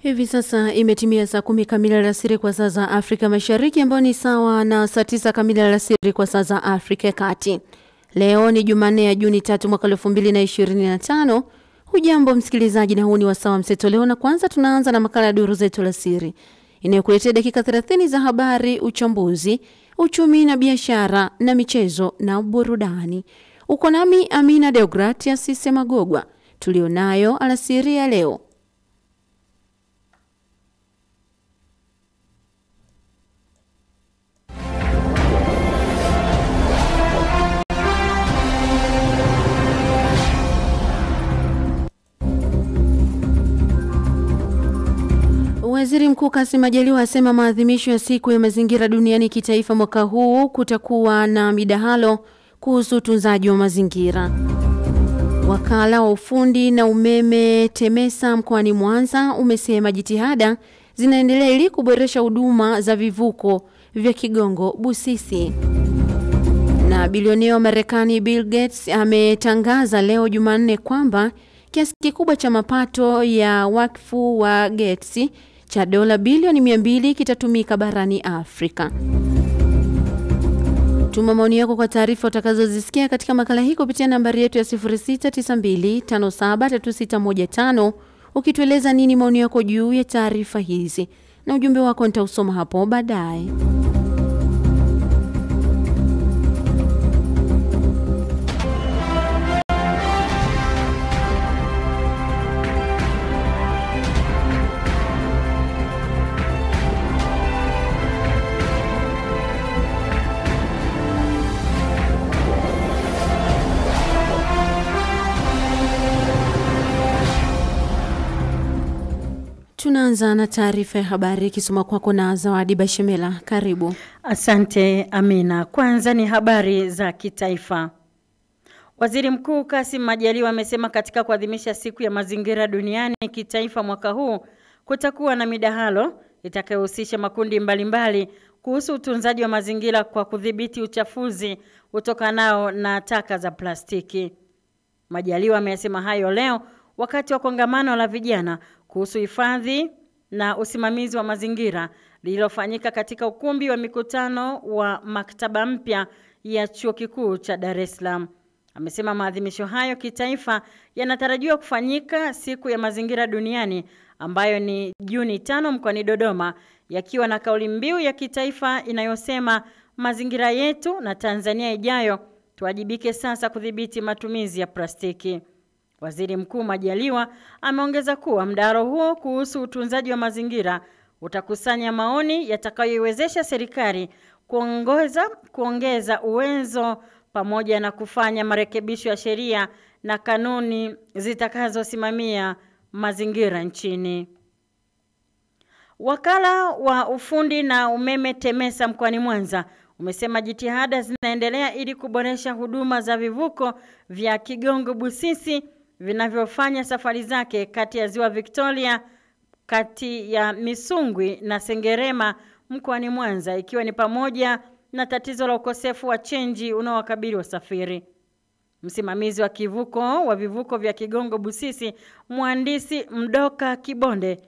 Hivi sasa imetimia saa 10 kamili alasiri kwa saa za Afrika Mashariki, ambayo ni sawa na saa 9 kamili alasiri kwa saa za Afrika ya Kati. Leo ni Jumanne ya Juni 3 mwaka 2025. Hujambo msikilizaji, na huu ni wasaa mseto leo, na kwanza tunaanza na makala ya duru zetu la siri inayokuletea dakika 30 za habari, uchambuzi, uchumi na biashara na michezo na burudani. Uko nami Amina Deogratias Semagogwa. Tulionayo alasiri ya leo: Waziri Mkuu Kassim Majaliwa asema maadhimisho ya siku ya mazingira duniani kitaifa mwaka huu kutakuwa na midahalo kuhusu utunzaji wa mazingira. Wakala wa ufundi na umeme TEMESA mkoani Mwanza umesema jitihada zinaendelea ili kuboresha huduma za vivuko vya Kigongo Busisi. Na bilionea wa Marekani Bill Gates ametangaza leo Jumanne kwamba kiasi kikubwa cha mapato ya wakfu wa Gates cha dola bilioni 200 kitatumika barani Afrika. Tuma maoni yako kwa taarifa utakazozisikia katika makala hii kupitia nambari yetu ya 0692573615 ukitueleza nini maoni yako juu ya taarifa hizi, na ujumbe wako nitausoma hapo baadaye. Tunaanza na taarifa ya habari kisoma kwako na Zawadi Bashemela. Karibu. Asante Amina. Kwanza ni habari za kitaifa. Waziri Mkuu Kassim Majaliwa amesema katika kuadhimisha siku ya mazingira duniani kitaifa mwaka huu kutakuwa na midahalo itakayohusisha makundi mbalimbali kuhusu utunzaji wa mazingira kwa kudhibiti uchafuzi utokanao na taka za plastiki. Majaliwa amesema hayo leo wakati wa kongamano la vijana kuhusu hifadhi na usimamizi wa mazingira lililofanyika katika ukumbi wa mikutano wa maktaba mpya ya Chuo Kikuu cha Dar es Salaam. Amesema maadhimisho hayo kitaifa yanatarajiwa kufanyika siku ya mazingira duniani ambayo ni Juni 5 mkoani Dodoma, yakiwa na kauli mbiu ya kitaifa inayosema mazingira yetu na Tanzania ijayo, tuwajibike sasa kudhibiti matumizi ya plastiki. Waziri Mkuu Majaliwa ameongeza kuwa mdahalo huo kuhusu utunzaji wa mazingira utakusanya maoni yatakayoiwezesha serikali kuongeza uwezo pamoja na kufanya marekebisho ya sheria na kanuni zitakazosimamia mazingira nchini. Wakala wa ufundi na umeme TEMESA mkoani Mwanza umesema jitihada zinaendelea ili kuboresha huduma za vivuko vya Kigongo Busisi vinavyofanya safari zake kati ya Ziwa Victoria, kati ya Misungwi na Sengerema mkoani Mwanza, ikiwa ni pamoja na tatizo la ukosefu wa chenji unaowakabili wasafiri. Msimamizi wa vivuko vya Kigongo Busisi, Mhandisi Mdoka Kibonde,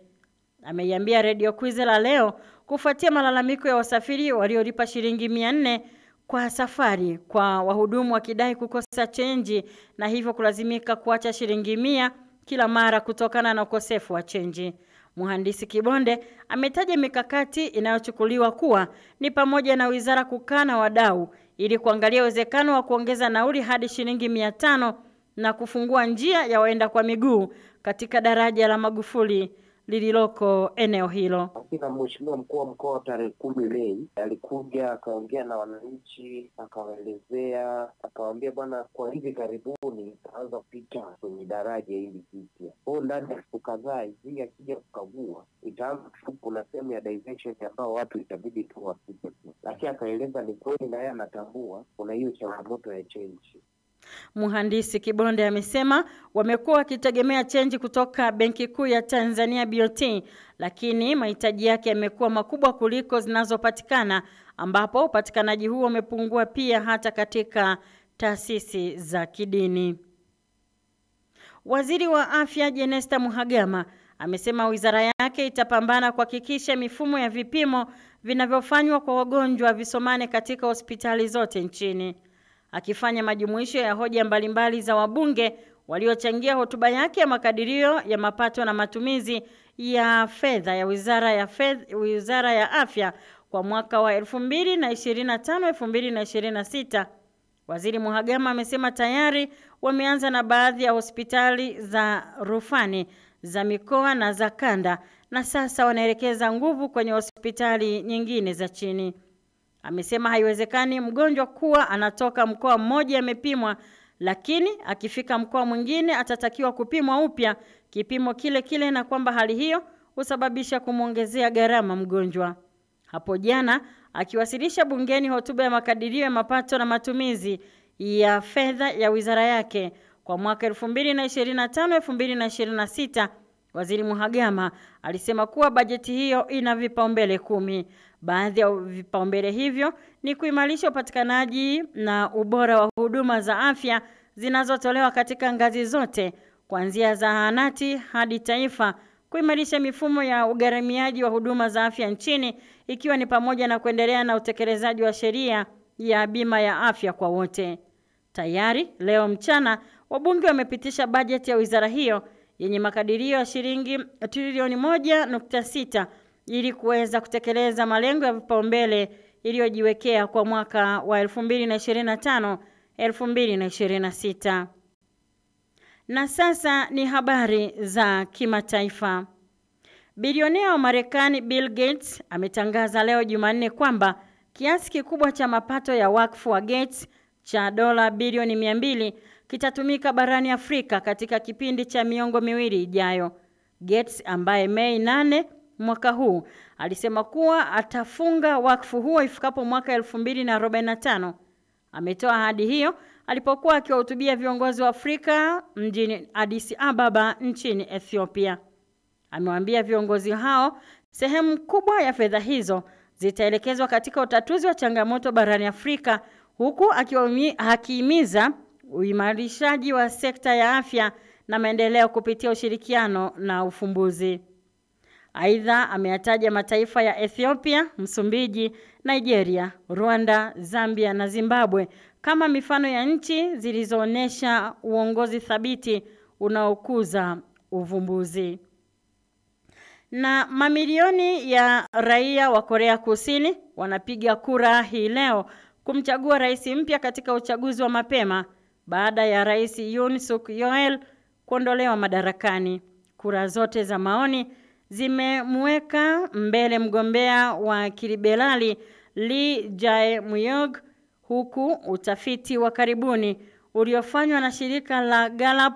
ameiambia Radio Kwizera leo kufuatia malalamiko ya wasafiri waliolipa shilingi 400 kwa safari kwa wahudumu wakidai kukosa chenji na hivyo kulazimika kuacha shilingi 100 kila mara kutokana na ukosefu wa chenji. Mhandisi Kibonde ametaja mikakati inayochukuliwa kuwa ni pamoja na wizara kukaa na wadau ili kuangalia uwezekano wa kuongeza nauli hadi shilingi 500 na kufungua njia ya waenda kwa miguu katika daraja la Magufuli lililoko eneo hilo. Kila mheshimiwa mkuu wa mkoa tarehe 10 Mei alikuja akaongea na wananchi, akawaelezea, akawaambia bwana, kwa hivi karibuni taanza kupita kwenye daraja hili jipya. Kwa ndani ya siku kadhaa hivi akija kukagua itaanza kuna sehemu ya diversion ambao watu itabidi tu wapite. Lakini akaeleza ni kweli na yeye anatambua kuna hiyo changamoto ya change. Mhandisi Kibonde amesema wamekuwa wakitegemea chenji kutoka Benki Kuu ya Tanzania BOT, lakini mahitaji yake yamekuwa makubwa kuliko zinazopatikana, ambapo upatikanaji huo umepungua pia hata katika taasisi za kidini. Waziri wa Afya Jenista Mhagama amesema wizara yake itapambana kuhakikisha mifumo ya vipimo vinavyofanywa kwa wagonjwa visomane katika hospitali zote nchini. Akifanya majumuisho ya hoja mbalimbali za wabunge waliochangia hotuba yake ya makadirio ya mapato na matumizi ya fedha ya Wizara ya Afya kwa mwaka wa 2025-2026, Waziri Mhagama amesema tayari wameanza na baadhi ya hospitali za rufani za mikoa na za kanda, na sasa wanaelekeza nguvu kwenye hospitali nyingine za chini. Amesema haiwezekani mgonjwa kuwa anatoka mkoa mmoja amepimwa, lakini akifika mkoa mwingine atatakiwa kupimwa upya kipimo kile kile, na kwamba hali hiyo husababisha kumuongezea gharama mgonjwa. Hapo jana akiwasilisha bungeni hotuba ya makadirio ya mapato na matumizi ya fedha ya wizara yake kwa mwaka 2025-2026, Waziri Mhagama alisema kuwa bajeti hiyo ina vipaumbele 10. Baadhi ya vipaumbele hivyo ni kuimarisha upatikanaji na ubora wa huduma za afya zinazotolewa katika ngazi zote kuanzia zahanati hadi taifa, kuimarisha mifumo ya ugharamiaji wa huduma za afya nchini, ikiwa ni pamoja na kuendelea na utekelezaji wa sheria ya bima ya afya kwa wote. Tayari leo mchana wabunge wamepitisha bajeti ya wizara hiyo yenye makadirio ya shilingi trilioni 1.6 ili kuweza kutekeleza malengo ya vipaumbele iliyojiwekea kwa mwaka wa 2025-2026. Na sasa ni habari za kimataifa. Bilionea wa Marekani Bill Gates ametangaza leo Jumanne kwamba kiasi kikubwa cha mapato ya wakfu wa Gates cha dola bilioni 200 kitatumika barani Afrika katika kipindi cha miongo miwili ijayo. Gates ambaye Mei 8 mwaka huu alisema kuwa atafunga wakfu huo ifikapo mwaka 2045. Ametoa ahadi hiyo alipokuwa akiwahutubia viongozi wa Afrika mjini Addis Ababa nchini Ethiopia. Amewaambia viongozi hao sehemu kubwa ya fedha hizo zitaelekezwa katika utatuzi wa changamoto barani Afrika, huku akihimiza uimarishaji wa sekta ya afya na maendeleo kupitia ushirikiano na ufumbuzi. Aidha, ameyataja mataifa ya Ethiopia, Msumbiji, Nigeria, Rwanda, Zambia na Zimbabwe kama mifano ya nchi zilizoonesha uongozi thabiti unaokuza uvumbuzi. Na mamilioni ya raia wa Korea Kusini wanapiga kura hii leo kumchagua rais mpya katika uchaguzi wa mapema baada ya Rais Yoon Suk Yeol kuondolewa madarakani. Kura zote za maoni zimemweka mbele mgombea wa kiliberali Lee Jae-myung, huku utafiti wa karibuni uliofanywa na shirika la Gallup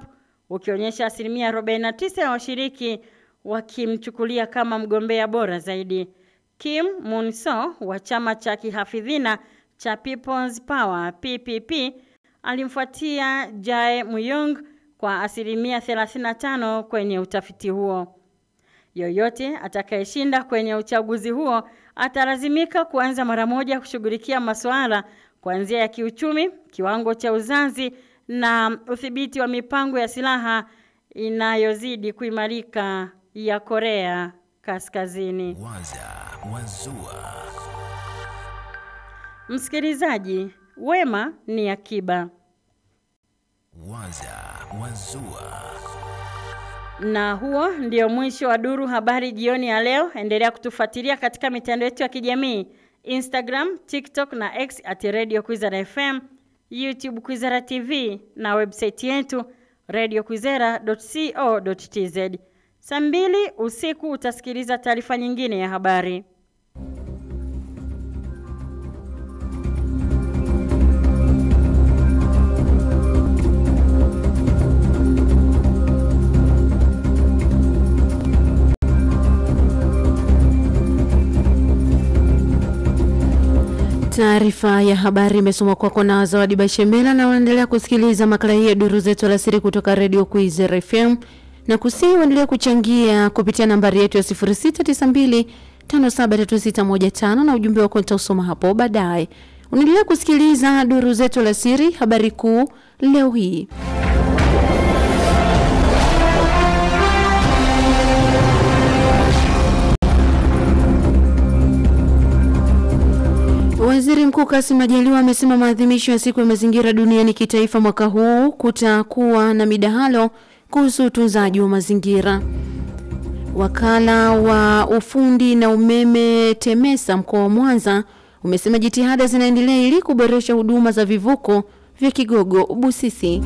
ukionyesha 49% ya washiriki wakimchukulia kama mgombea bora zaidi. Kim Moon-so wa chama cha kihafidhina cha People's Power PPP alimfuatia Jae-myung kwa 35% kwenye utafiti huo. Yoyote atakayeshinda kwenye uchaguzi huo atalazimika kuanza mara moja kushughulikia masuala kuanzia ya kiuchumi, kiwango cha uzazi na udhibiti wa mipango ya silaha inayozidi kuimarika ya Korea Kaskazini. Wazua. Msikilizaji, wema ni akiba. Wazua. Na huo ndio mwisho wa duru habari jioni ya leo. Endelea kutufuatilia katika mitandao yetu ya kijamii, Instagram, TikTok na X @Radio Kwizera FM, YouTube Kwizera TV na website yetu radiokwizera.co.tz. Saa 2 usiku utasikiliza taarifa nyingine ya habari. Taarifa ya habari imesomwa kwako na Zawadi Bashemela, na unaendelea kusikiliza makala hii ya duru zetu alasiri kutoka Radio Kwizera FM, na kusihi uendelee kuchangia kupitia nambari yetu ya 0692573615 na ujumbe wako nitausoma hapo baadaye. Unaendelea kusikiliza duru zetu alasiri, habari kuu leo hii. Waziri Mkuu Kassim Majaliwa amesema maadhimisho ya siku ya mazingira duniani kitaifa mwaka huu kutakuwa na midahalo kuhusu utunzaji wa mazingira. Wakala wa ufundi na umeme TEMESA mkoa wa Mwanza umesema jitihada zinaendelea ili kuboresha huduma za vivuko vya Kigogo Busisi.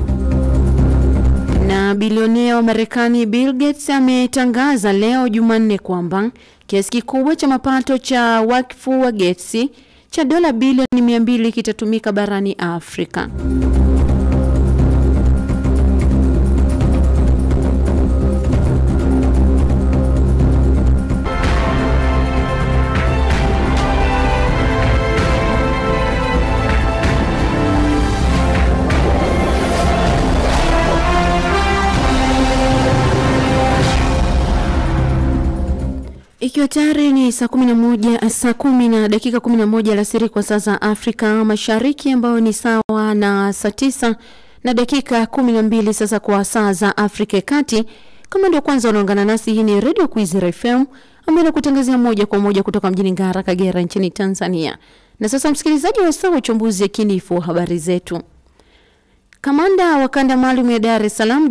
Na bilionea wa Marekani Bill Gates ametangaza leo Jumanne kwamba kiasi kikubwa cha mapato cha wakfu wa Gates cha dola bilioni 200 kitatumika barani Afrika. Ikiwa tayari ni saa 10 na dakika 11 alasiri kwa saa za Afrika Mashariki, ambayo ni sawa na saa 9 na dakika 12 sasa kwa saa za Afrika Kati. Kama ndio kwanza unaungana nasi, hii ni Radio Kwizera FM ambayo inakutangazia moja kwa moja kutoka mjini Ngara, Kagera nchini Tanzania. Na sasa msikilizaji, wa sawa uchambuzi yakinifu habari zetu. Kamanda wa kanda maalum ya Dar es Salaam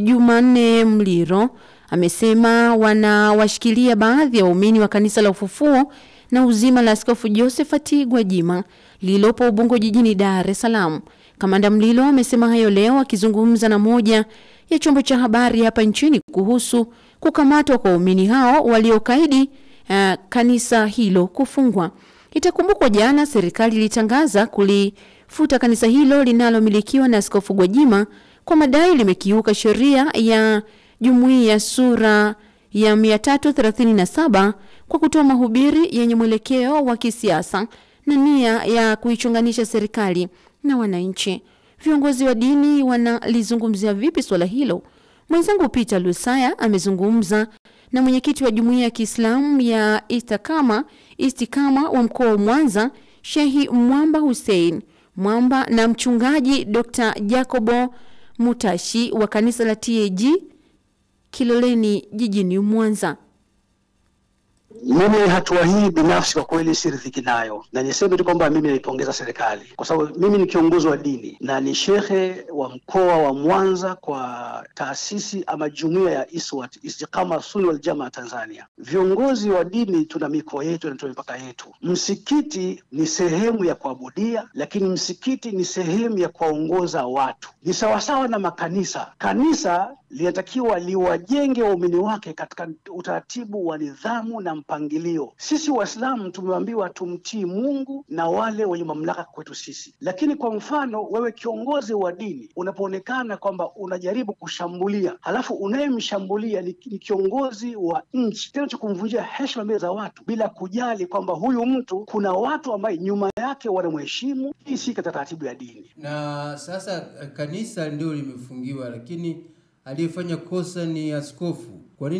Jumanne Mliro amesema wanawashikilia baadhi ya waumini wa kanisa la Ufufuo na Uzima la Askofu Josephat Gwajima lililopo Ubungo jijini Dar es Salaam. Kamanda Mlilo amesema hayo leo akizungumza na moja ya chombo cha habari hapa nchini kuhusu kukamatwa kwa waumini hao waliokaidi kanisa hilo kufungwa. Itakumbukwa jana serikali ilitangaza kulifuta kanisa hilo linalomilikiwa na Askofu Gwajima kwa madai limekiuka sheria ya Jumuiya sura ya 337 kwa kutoa mahubiri yenye mwelekeo wa kisiasa na nia ya kuichonganisha serikali na wananchi. Viongozi wa dini wanalizungumzia vipi swala hilo? Mwenzangu Peter Lusaya amezungumza na mwenyekiti wa Jumuiya ya Kiislamu ya Istikama wa mkoa wa Mwanza, Sheikh Mwamba Hussein Mwamba, na mchungaji Dr. Jacobo Mutashi wa kanisa la TAG Kiloleni jijini Mwanza. Mimi hatua hii binafsi kwa kweli siridhiki nayo, na niseme tu kwamba mimi naipongeza serikali kwa sababu mimi ni kiongozi wa dini na ni shekhe wa mkoa wa Mwanza kwa taasisi ama jumuiya ya ISWAT, Istiqama Sunni wal Jamaa Tanzania. Viongozi wa dini tuna mikoa yetu na tuna mipaka yetu. Msikiti ni sehemu ya kuabudia, lakini msikiti ni sehemu ya kuongoza watu. Ni sawasawa na makanisa. Kanisa linatakiwa liwajenge waumini wake katika utaratibu wa nidhamu na mpangilio. Sisi Waislamu tumeambiwa tumtii Mungu na wale wenye mamlaka kwetu sisi. Lakini kwa mfano wewe kiongozi wa dini unapoonekana kwamba unajaribu kushambulia, halafu unayemshambulia ni kiongozi wa nchi, tena cha kumvunjia heshima mbele za watu bila kujali kwamba huyu mtu kuna watu ambao nyuma yake wanamheshimu, hii si katika taratibu ya dini. Na sasa kanisa ndio limefungiwa, lakini aliyefanya kosa ni askofu. Kwa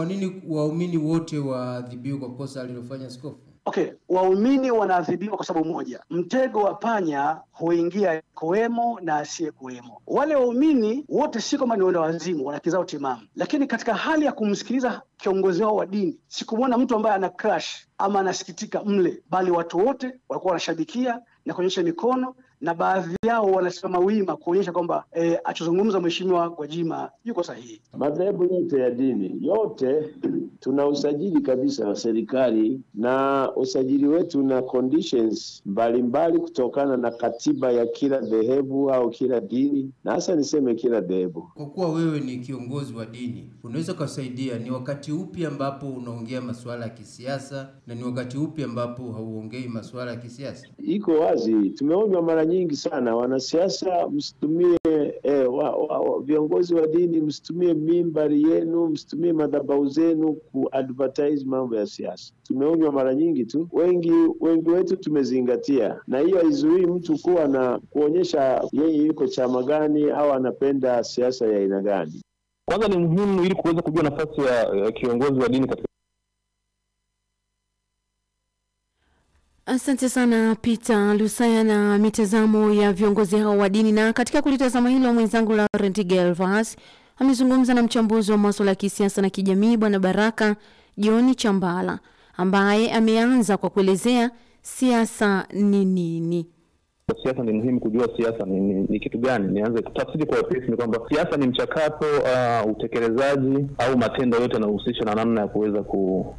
nini waumini wote waadhibiwe kwa kosa alilofanya askofu? Okay, waumini wanaadhibiwa kwa sababu moja. Mtego wa panya huingia kuwemo na asiye kuwemo. Wale waumini wote si kama ni wenda wazimu, wana kizao timamu. Lakini katika hali ya kumsikiliza kiongozi wao wa dini, sikumwona mtu ambaye ana crash ama anasikitika mle, bali watu wote walikuwa wanashabikia na kuonyesha mikono, na baadhi yao wanasimama wima kuonyesha kwamba achozungumza mheshimiwa Gwajima yuko sahihi. Madhehebu yote ya dini yote tuna usajili kabisa wa serikali, na usajili wetu na conditions mbalimbali kutokana na katiba ya kila dhehebu au kila dini, na hasa niseme kila dhehebu. Kwa kuwa wewe ni kiongozi wa dini, unaweza kusaidia ni wakati upi ambapo unaongea masuala ya kisiasa na ni wakati upi ambapo hauongei masuala ya kisiasa? Iko wazi, tumeonywa mara nyingi sana, wanasiasa msitumie viongozi wa dini msitumie mimbari yenu, msitumie madhabahu zenu ku-advertise mambo ya siasa. Tumeonywa mara nyingi tu, wengi wetu tumezingatia, na hiyo haizuii mtu kuwa na kuonyesha yeye yuko chama gani au anapenda siasa ya aina gani. Kwanza ni muhimu ili kuweza kujua nafasi ya kiongozi wa dini katika. Asante sana Peter Lusaya na mitazamo ya viongozi hao wa dini. Na katika kulitazama hilo, mwenzangu Laurent Gelvas amezungumza na mchambuzi wa masuala ya kisiasa na kijamii Bwana Baraka John Chambala, ambaye ameanza kwa kuelezea siasa ni nini? Siasa ni muhimu kujua siasa ni kitu gani. Nianze kutafsiri kwa upesi ni kwamba siasa ni mchakato, utekelezaji au matendo yote yanayohusisha na namna ya kuweza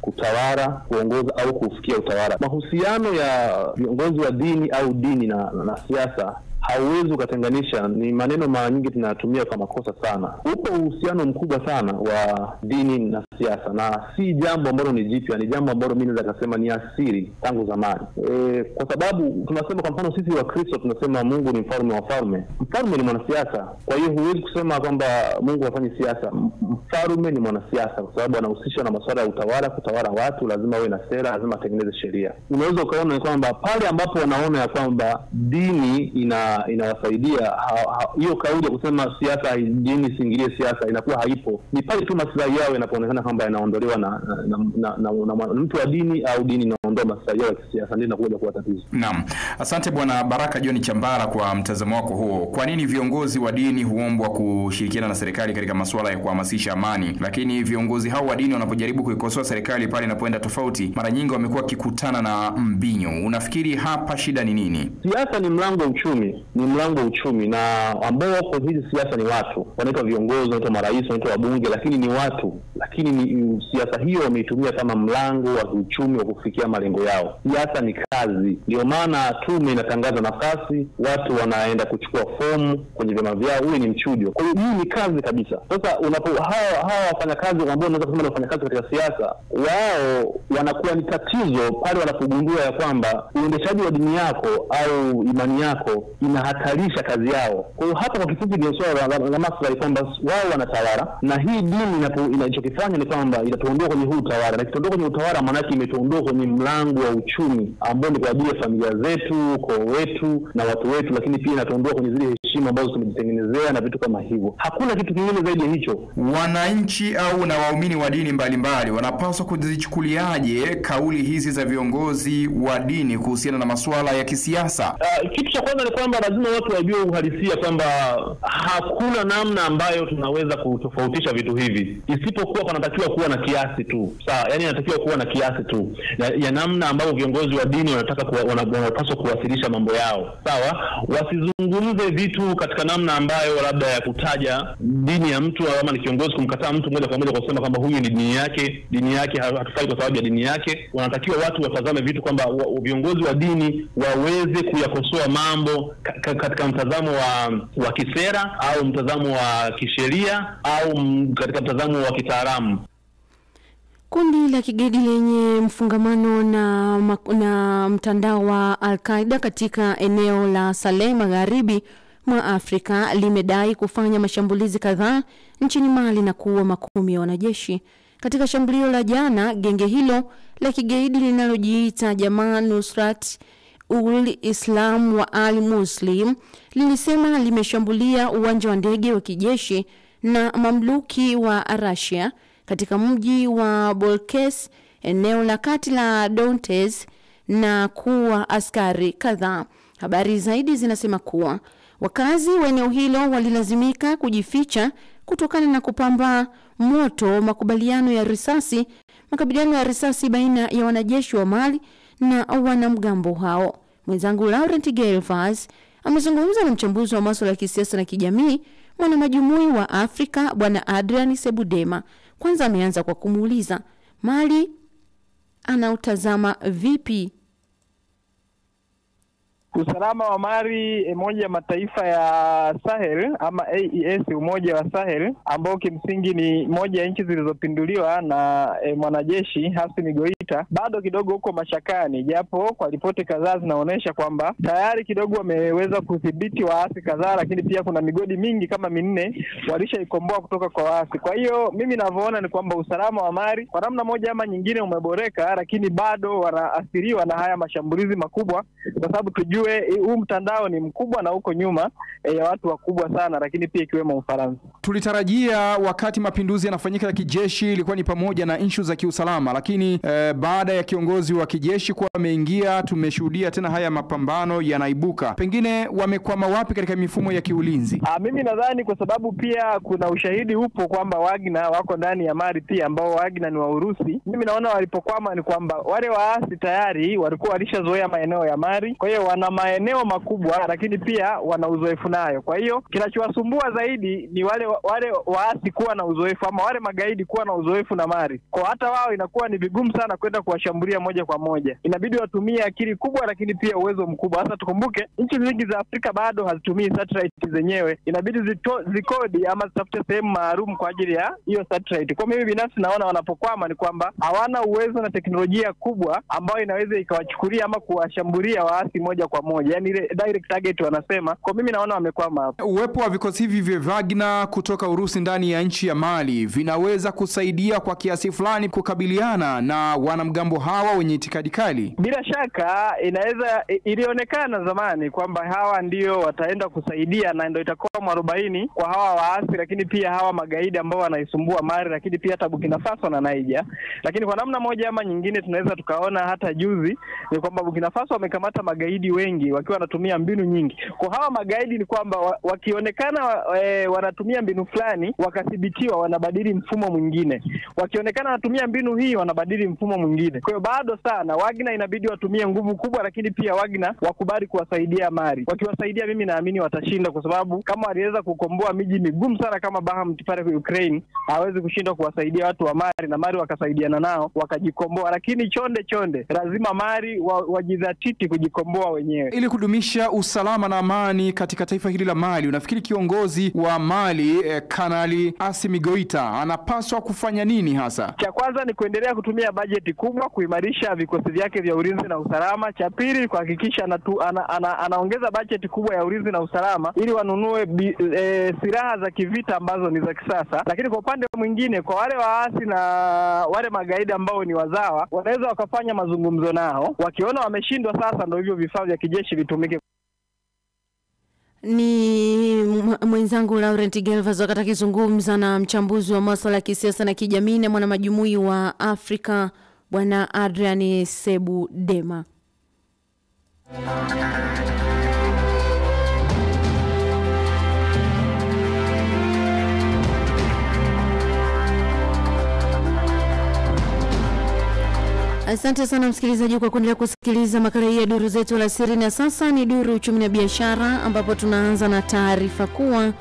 kutawala, kuongoza au kufikia utawala. Mahusiano ya viongozi wa dini au dini na siasa hauwezi ukatenganisha. Ni maneno mara nyingi tunatumia kwa makosa sana. Upo uhusiano mkubwa sana wa dini na siasa, na si jambo ambalo ni jipya, ni jambo ambalo mimi naweza kusema ni asili tangu zamani. Kwa sababu tunasema, kwa mfano sisi wa Kristo tunasema Mungu ni mfalme wa falme. Mfalme ni mwanasiasa. Kwa hiyo huwezi kusema kwamba Mungu hafanyi siasa. Mfalme ni mwanasiasa kwa sababu anahusishwa na masuala ya utawala, kutawala watu, lazima awe na sera, lazima atengeneze sheria. Unaweza ukaona kwamba pale ambapo wanaona ya kwamba dini inawasaidia, hiyo kauli ya kusema siasa, dini siingilie siasa inakuwa haipo. Ni pale tu maslahi yao yanapoonekana kwamba yanaondolewa na mtu wa dini au dini inaondoa maslahi yao ya kisiasa, ndio inakuja kuwa tatizo. Naam. Asante Bwana Baraka John Chambara kwa mtazamo wako huo. Kwa nini viongozi wa dini huombwa kushirikiana na serikali katika masuala ya kuhamasisha amani, lakini viongozi hao wa dini wanapojaribu kuikosoa serikali pale inapoenda tofauti, mara nyingi wamekuwa kikutana na mbinyo? Unafikiri hapa shida ni nini? Siasa ni mlango uchumi, na ambao kwa hizi siasa ni watu. Wanaitwa viongozi, wanaitwa marais, wanaitwa wabunge, lakini ni watu. Lakini siasa hiyo wameitumia kama mlango wa uchumi wa kufikia malengo yao. Siasa ni kazi. Ndio maana tume inatangaza nafasi, watu wanaenda kuchukua fomu kwenye vyama vyao. Huyu ni mchujo. Kwa hiyo hii ni kazi kabisa. Sasa hawa wafanyakazi ambao unaweza kusema wanafanya kazi katika siasa, wao wanakuwa ni tatizo pale wanapogundua ya kwamba uendeshaji wa dini yako au imani yako inahatarisha kazi yao. Kwa hiyo hapa kwa kifupi ni swala la maslahi kwamba wao wanatawala, na hii dini inachokifanya ni kwamba inatuondoa kwenye huu utawala, na kituondoa kwenye utawala maana yake imetuondoa kwenye mlango wa uchumi ambao ni kwa ajili ya familia zetu, ukoo wetu na watu wetu, lakini pia inatuondoa kwenye zile heshima ambazo tumejitengenezea na vitu kama hivyo. Hakuna kitu kingine zaidi ya hicho. Wananchi au na waumini wa dini mbalimbali wanapaswa kuzichukuliaje kauli hizi za viongozi wa dini kuhusiana na masuala ya kisiasa? Kitu cha kwanza ni kwamba lazima watu wajue uhalisia kwamba hakuna namna ambayo tunaweza kutofautisha vitu hivi, isipokuwa panatakiwa kuwa na kiasi tu. Sawa, yani inatakiwa kuwa na kiasi tu ya namna ambayo viongozi wa dini wanapaswa kuwasilisha mambo yao. Sawa, wasizungumze vitu katika namna ambayo labda ya kutaja dini ya mtu, ama ni kiongozi kumkataa mtu moja kwa moja kwa kusema kwamba huyu ni dini yake hatufai kwa sababu ya dini yake. Wanatakiwa watu watazame vitu kwamba viongozi wa dini waweze kuyakosoa mambo katika mtazamo wa kisera au mtazamo wa kisheria au katika mtazamo wa kitaalamu. Kundi la kigaidi lenye mfungamano na mtandao wa Al-Qaeda katika eneo la Saleh magharibi mwa Afrika limedai kufanya mashambulizi kadhaa nchini Mali na kuua makumi ya wanajeshi. Katika shambulio la jana, genge hilo la kigaidi linalojiita Jamaa Nusrat ul-Islam wa al-Muslim lilisema limeshambulia uwanja wa ndege wa kijeshi na mamluki wa Russia katika mji wa Bolkes, eneo la kati la Donetsk, na kuwa askari kadhaa. Habari zaidi zinasema kuwa wakazi wa eneo hilo walilazimika kujificha kutokana na kupamba moto makabiliano ya risasi baina ya wanajeshi wa Mali na wanamgambo hao. Mwenzangu Laurent Gelvas amezungumza na mchambuzi wa masuala ya kisiasa na kijamii, mwanamajumui wa Afrika, Bwana Adrian Sebudema. Kwanza ameanza kwa kumuuliza Mali anautazama vipi usalama wa Mali, moja ya mataifa ya Sahel ama AES, umoja wa Sahel, ambao kimsingi ni moja ya nchi zilizopinduliwa na mwanajeshi Hassan Goita, bado kidogo huko mashakani, japo kwa ripoti kadhaa zinaonyesha kwamba tayari kidogo wameweza kudhibiti waasi kadhaa, lakini pia kuna migodi mingi kama 4 walishaikomboa kutoka kwa waasi. Kwa hiyo mimi ninavyoona ni kwamba usalama wa Mali kwa namna moja ama nyingine umeboreka, lakini bado wanaathiriwa na haya mashambulizi makubwa, kwa sababu tujue huu mtandao ni mkubwa na huko nyuma ya watu wakubwa sana, lakini pia ikiwemo Ufaransa. Tulitarajia wakati mapinduzi yanafanyika ya kijeshi ilikuwa ni pamoja na issue za kiusalama, lakini baada ya kiongozi wa kijeshi kuwa ameingia, tumeshuhudia tena haya mapambano yanaibuka. Pengine wamekwama wapi katika mifumo ya kiulinzi? Mimi nadhani kwa sababu pia kuna ushahidi upo kwamba Wagner wako ndani ya Mali pia, ambao Wagner ni wa Urusi. Mimi naona walipokwama ni kwamba wale waasi tayari walikuwa walishazoea maeneo ya Mali. Kwa hiyo wana maeneo makubwa, lakini pia wana uzoefu nayo. Kwa hiyo kinachowasumbua zaidi ni wale waasi kuwa na uzoefu, ama wale magaidi kuwa na uzoefu na Mali. Kwa hata wao inakuwa ni vigumu sana kwenda kuwashambulia moja kwa moja. Inabidi watumie akili kubwa, lakini pia uwezo mkubwa. Sasa tukumbuke nchi nyingi za Afrika bado hazitumii satellite zenyewe. Inabidi zikodi ama zitafute sehemu maalum kwa ajili ya hiyo satellite. Kwa mimi binafsi naona wanapokwama ni kwamba hawana uwezo na teknolojia kubwa ambayo inaweza ikawachukulia ama kuwashambulia waasi moja kwa moja. Yaani ile direct target wanasema. Kwa mimi naona wamekwama hapo. Uwepo wa vikosi hivi vya Wagner kutoka Urusi ndani ya nchi ya Mali vinaweza kusaidia kwa kiasi fulani kukabiliana na wanamgambo hawa wenye itikadi kali? Bila shaka ilionekana zamani kwamba hawa ndio wataenda kusaidia na ndio itakuwa mwarobaini kwa hawa waasi, lakini pia hawa magaidi ambao wanaisumbua Mali, lakini pia hata Burkina Faso na Niger. Lakini kwa namna moja ama nyingine tunaweza tukaona hata juzi ni kwamba Burkina Faso wamekamata magaidi wengi wakiwa wanatumia mbinu nyingi. Kwa hawa magaidi ni kwamba wakionekana wanatumia mbinu fulani, wakathibitiwa, wanabadili mfumo mwingine. Wakionekana wanatumia mbinu hii, wanabadili mfumo mwingine. Kwa hiyo bado sana Wagner inabidi watumie nguvu kubwa, lakini pia Wagner wakubali kuwasaidia Mali. Wakiwasaidia, mimi naamini watashinda, kwa sababu kama waliweza kukomboa miji migumu sana kama Bakhmut pale kwa Ukraine, hawezi kushinda kuwasaidia watu wa Mali, na Mali wakasaidiana nao wakajikomboa. Lakini chonde lazima Mali wajidhatiti kujikomboa wenyewe ili kudumisha usalama na amani katika taifa hili la Mali. Unafikiri kiongozi wa Mali Kanali Assimi Goita anapaswa kufanya nini hasa? Cha kwanza ni kuendelea kutumia bajeti kubwa kuimarisha vikosi vyake vya ulinzi na usalama. Cha pili kuhakikisha anaongeza bajeti kubwa ya ulinzi na usalama ili wanunue silaha za kivita ambazo ni za kisasa. Lakini kwa upande mwingine, kwa wale waasi na wale magaidi ambao ni wazawa, wanaweza wakafanya mazungumzo nao. Wakiona wameshindwa, sasa ndio hivyo vifaa vya kijeshi vitumike. Ni mwenzangu Laurent Gelvas wakati akizungumza na mchambuzi wa masuala ya kisiasa na kijamii na mwanamajumui wa Afrika Bwana Adrian Sebudema. Asante sana msikilizaji kwa kuendelea kusikiliza makala hii ya Duru Zetu Alasiri, na sasa ni Duru Uchumi na Biashara, ambapo tunaanza na taarifa kuwa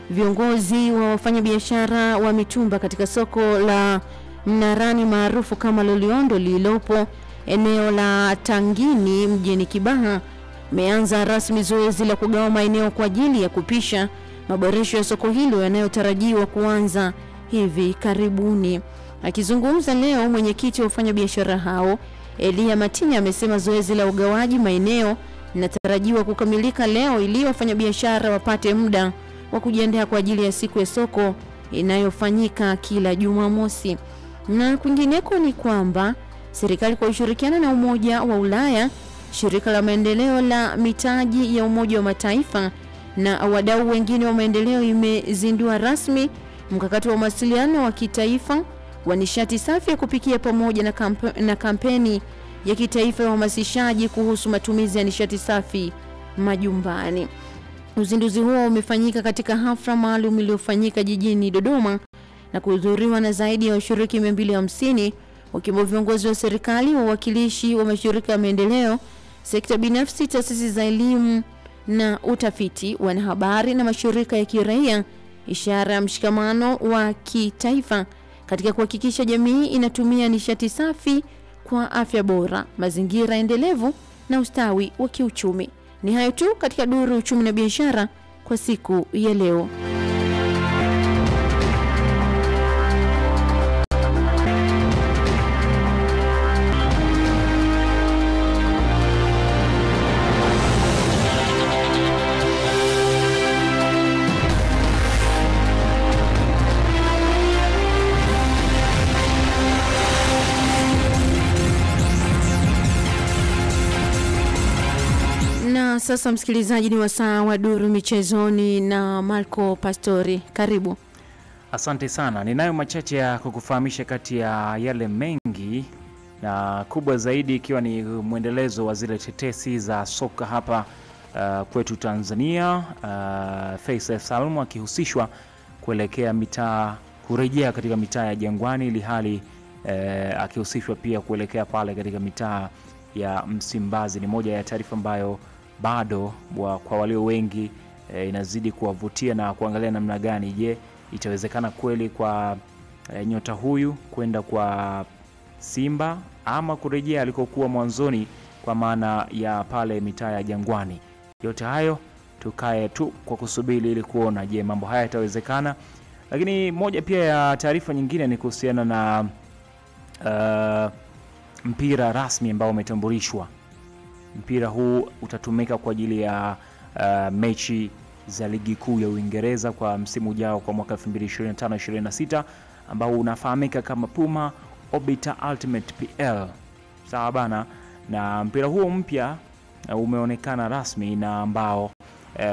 viongozi wa wafanyabiashara wa mitumba katika soko la Mnarani maarufu kama Loliondo lililopo eneo la Tangini mjini Kibaha meanza rasmi zoezi la kugawa maeneo kwa ajili ya kupisha maboresho ya soko hilo yanayotarajiwa kuanza hivi karibuni. Akizungumza leo, mwenyekiti wa wafanyabiashara hao Elia Matinya amesema zoezi la ugawaji maeneo linatarajiwa kukamilika leo ili wafanyabiashara wapate muda wa kujiandaa kwa ajili ya siku ya soko inayofanyika kila Jumamosi. Na kwingineko ni kwamba serikali kwa ushirikiano na Umoja wa Ulaya, shirika la maendeleo la mitaji ya Umoja wa Mataifa na wadau wengine wa maendeleo imezindua rasmi mkakati wa mawasiliano wa kitaifa wa nishati safi ya kupikia pamoja na kampeni ya kitaifa ya uhamasishaji kuhusu matumizi ya nishati safi majumbani. Uzinduzi huo umefanyika katika hafla maalum iliyofanyika jijini Dodoma na kuhudhuriwa na zaidi ya washiriki 250 wakiwemo viongozi wa serikali, wawakilishi wa mashirika ya maendeleo, sekta binafsi, taasisi za elimu na utafiti, wanahabari na mashirika ya kiraia, ishara ya mshikamano wa kitaifa katika kuhakikisha jamii inatumia nishati safi kwa afya bora, mazingira endelevu na ustawi wa kiuchumi. Ni hayo tu katika Duru Uchumi na Biashara kwa siku ya leo. Sasa msikilizaji, ni wasaa wa Duru Michezoni na Marco Pastori. Karibu. Asante sana. Ninayo machache ya kukufahamisha kati ya yale mengi na kubwa zaidi ikiwa ni mwendelezo wa zile tetesi za soka hapa kwetu Tanzania. Faisal Salum akihusishwa kuelekea kurejea katika mitaa ya Jangwani, ili hali akihusishwa pia kuelekea pale katika mitaa ya Msimbazi. Ni moja ya taarifa ambayo bado kwa walio wengi inazidi kuwavutia na kuangalia namna gani, je, itawezekana kweli kwa nyota huyu kwenda kwa Simba ama kurejea alikokuwa mwanzoni kwa maana ya pale mitaa ya Jangwani. Yote hayo tukae tu kwa kusubiri ili kuona, je, mambo haya yatawezekana. Lakini moja pia ya taarifa nyingine ni kuhusiana na mpira rasmi ambao umetambulishwa. Mpira huu utatumika kwa ajili ya mechi za ligi kuu ya Uingereza kwa msimu ujao kwa mwaka 2025-26 ambao unafahamika kama Puma Orbiter Ultimate PL. Sawa bana, na mpira huo mpya umeonekana rasmi na ambao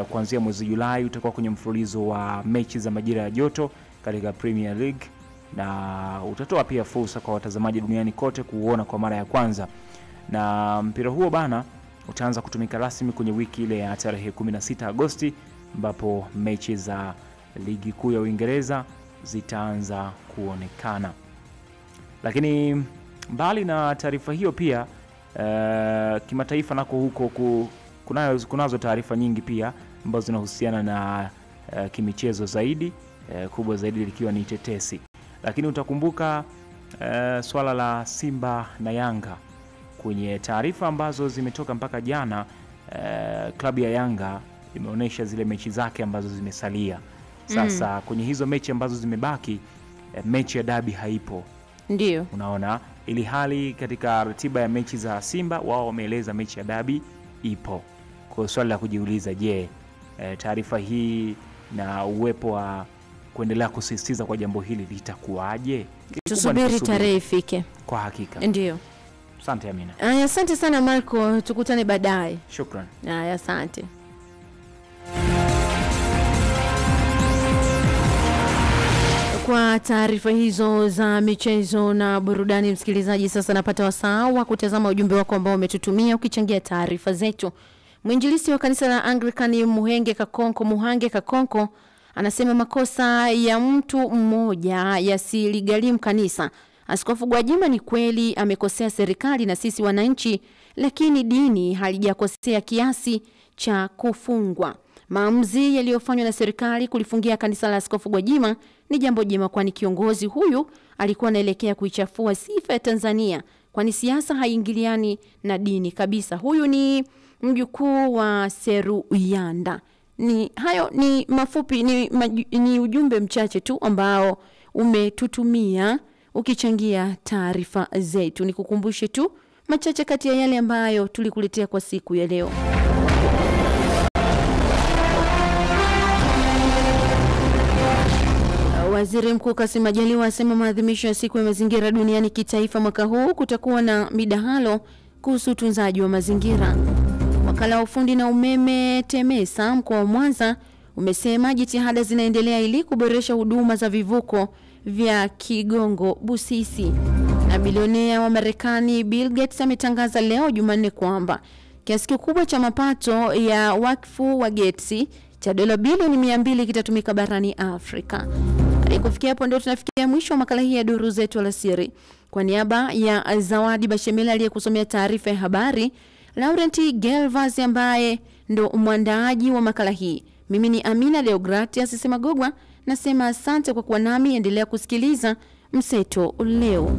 kuanzia mwezi Julai utakuwa kwenye mfululizo wa mechi za majira ya joto katika Premier League, na utatoa pia fursa kwa watazamaji duniani kote kuuona kwa mara ya kwanza. Na mpira huo bana utaanza kutumika rasmi kwenye wiki ile ya tarehe 16 Agosti ambapo mechi za ligi kuu ya Uingereza zitaanza kuonekana. Lakini mbali na taarifa hiyo pia kimataifa nako huko kunazo taarifa nyingi pia ambazo zinahusiana na kimichezo zaidi, kubwa zaidi likiwa ni tetesi. Lakini utakumbuka swala la Simba na Yanga. Kwenye taarifa ambazo zimetoka mpaka jana, klabu ya Yanga imeonyesha zile mechi zake ambazo zimesalia. Sasa kwenye hizo mechi ambazo zimebaki, mechi ya dabi haipo. Ndio. Unaona, ili hali katika ratiba ya mechi za Simba wao wameeleza mechi ya dabi ipo. Kwa swali la kujiuliza, je, taarifa hii na uwepo wa kuendelea kusisitiza kwa jambo hili litakuwaje? Tusubiri tarehe ifike. Kwa hakika. Ndio. Asante Amina. Asante sana Marco, tukutane baadaye. Shukran. Asante. Kwa taarifa hizo za michezo na burudani, msikilizaji, sasa napata wasaa wa kutazama ujumbe wako ambao umetutumia ukichangia taarifa zetu. Mwinjilisti wa kanisa la Anglikani Muhange Kakonko anasema makosa ya mtu mmoja yasiligharimu kanisa. Askofu Gwajima ni kweli amekosea serikali na sisi wananchi, lakini dini halijakosea kiasi cha kufungwa. Maamuzi yaliyofanywa na serikali kulifungia kanisa la Askofu Gwajima ni jambo jema, kwani kiongozi huyu alikuwa anaelekea kuichafua sifa ya Tanzania, kwani siasa haingiliani na dini kabisa. Huyu ni mjukuu wa Seruyanda. Hayo ni mafupi, ni ujumbe mchache tu ambao umetutumia ukichangia taarifa zetu. Nikukumbushe tu machache kati ya yale ambayo tulikuletea kwa siku ya leo. Waziri Mkuu Kassim Majaliwa asema maadhimisho ya siku ya mazingira duniani kitaifa mwaka huu kutakuwa na midahalo kuhusu utunzaji wa mazingira. Wakala wa ufundi na umeme TEMESA mkoa wa Mwanza umesema jitihada zinaendelea ili kuboresha huduma za vivuko vya Kigongo Busisi. Na bilionea wa Marekani Bill Gates ametangaza leo Jumanne kwamba kiasi kikubwa cha mapato ya wakfu wa Gates cha dola bilioni 200 kitatumika barani Afrika. Kufikia hapo ndio tunafikia mwisho wa makala hii ya Duru Zetu Alasiri. Kwa niaba ya Zawadi Bashemela aliyekusomea taarifa ya habari, Laurenti Gelvaz ambaye ndo mwandaaji wa makala hii, mimi ni Amina Deogratias Semagogwa, nasema asante kwa kuwa nami. Endelea kusikiliza Mseto Leo.